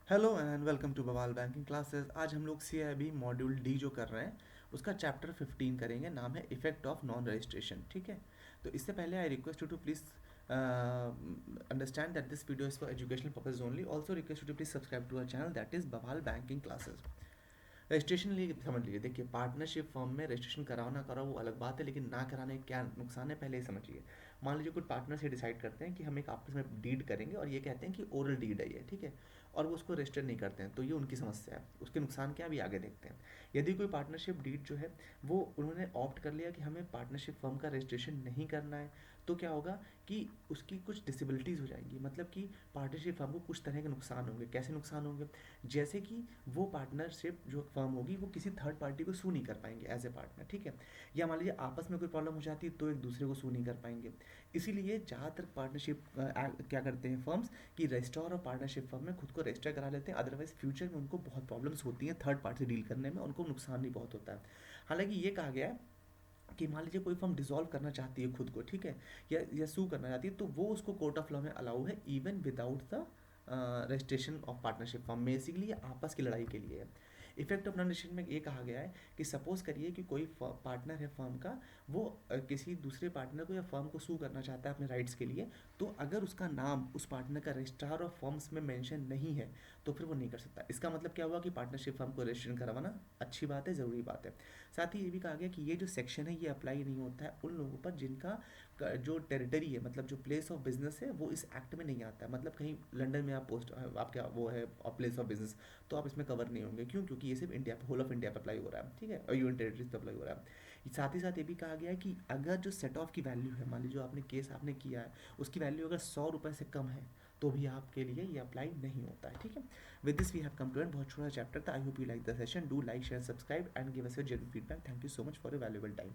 Hello and welcome to बवाल banking classes. आज हम लोग CIB मॉड्यूल डी जो कर रहे हैं उसका चैप्टर 15 करेंगे। नाम है इफेक्ट ऑफ नॉन रजिस्ट्रेशन। ठीक है, तो इससे पहले I request you to please understand that this video is for educational purpose only. Also request you to please subscribe to our channel that is Bawal banking classes. Registration लिए समझ लीजिए। देखिए, partnership firm में रजिस्ट्रेशन कराओ ना कराओ वो अलग बात है, लेकिन ना कराने का क्या नुकसान है पहले ही समझिए। मान लीजिए कुछ पार्टनर से डिसाइड करते हैं कि हम एक आपस में डीड करेंगे और ये कहते हैं कि ओरल डीड है ये, ठीक है, और वो उसको रजिस्टर नहीं करते हैं, तो ये उनकी समस्या है। उसके नुकसान क्या है अभी आगे देखते हैं। यदि कोई पार्टनरशिप डीड जो है वो उन्होंने ऑप्ट कर लिया कि हमें पार्टनरशिप फर्म का रजिस्ट्रेशन नहीं करना है, तो क्या होगा कि उसकी कुछ डिसेबिलिटीज़ हो जाएंगी। मतलब कि पार्टनरशिप फर्म को कुछ तरह के नुकसान होंगे। कैसे नुकसान होंगे? जैसे कि वो पार्टनरशिप जो फर्म होगी वो किसी थर्ड पार्टी को सू नहीं कर पाएंगे एज ए पार्टनर, ठीक है। या मान लीजिए आपस में कोई प्रॉब्लम हो जाती है तो एक दूसरे को सू नहीं कर पाएंगे। इसीलिए ज़्यादातर पार्टनरशिप क्या करते हैं फर्म्स कि रजिस्ट्रार और पार्टनरशिप फर्म में खुद को रजिस्टर करा लेते हैं। अदरवाइज फ्यूचर में उनको बहुत प्रॉब्लम्स होती हैं थर्ड पार्टी से डील करने में, उनको नुकसान भी बहुत होता है। हालांकि ये कहा गया है कि मान लीजिए कोई फर्म डिसॉल्व करना चाहती है खुद को, ठीक है, या सू करना चाहती है, तो वो उसको कोर्ट ऑफ लॉ में अलाउ है even without the registration of partnership firm. Basically ये आपस की लड़ाई के लिए है। इफेक्ट ऑफ नॉन रजिस्ट्रेशन में ये कहा गया है कि सपोज करिए कि कोई पार्टनर है फर्म का, वो किसी दूसरे पार्टनर को या फर्म को सू करना चाहता है अपने राइट्स के लिए, तो अगर उसका नाम उस पार्टनर का रजिस्ट्रार ऑफ फर्म्स में मेंशन नहीं है तो फिर वो नहीं कर सकता। इसका मतलब क्या हुआ कि पार्टनरशिप फर्म को रजिस्ट्रेशन करवाना अच्छी बात है, ज़रूरी बात है। साथ ही ये भी कहा गया कि ये जो सेक्शन है ये अप्लाई नहीं होता है उन लोगों पर जिनका जो टेरिटरी है, मतलब जो प्लेस ऑफ बिजनेस है, वो इस एक्ट में नहीं आता है। मतलब कहीं लंदन में आप पोस्ट आपका वो है प्लेस ऑफ बिजनेस, तो आप इसमें कवर नहीं होंगे। क्यों? क्योंकि ये सिर्फ इंडिया पे, होल ऑफ इंडिया पे अप्लाई हो रहा है, ठीक है, और यूनियन टेरिटरीज पे अप्लाई हो रहा है। साथ ही साथ ये भी कहा गया है कि अगर जो सेट ऑफ की वैल्यू है, मान लीजिए जो आपने केस आपने किया है उसकी वैल्यू अगर 100 रुपये से कम है तो भी आपके लिए ये अप्लाई नहीं होता है, ठीक है। With this we have come to end. बहुत छोटा चैप्टर था। I hope you like the session. Do like share subscribe and give us your genuine feedback. Thank you so much for your valuable time.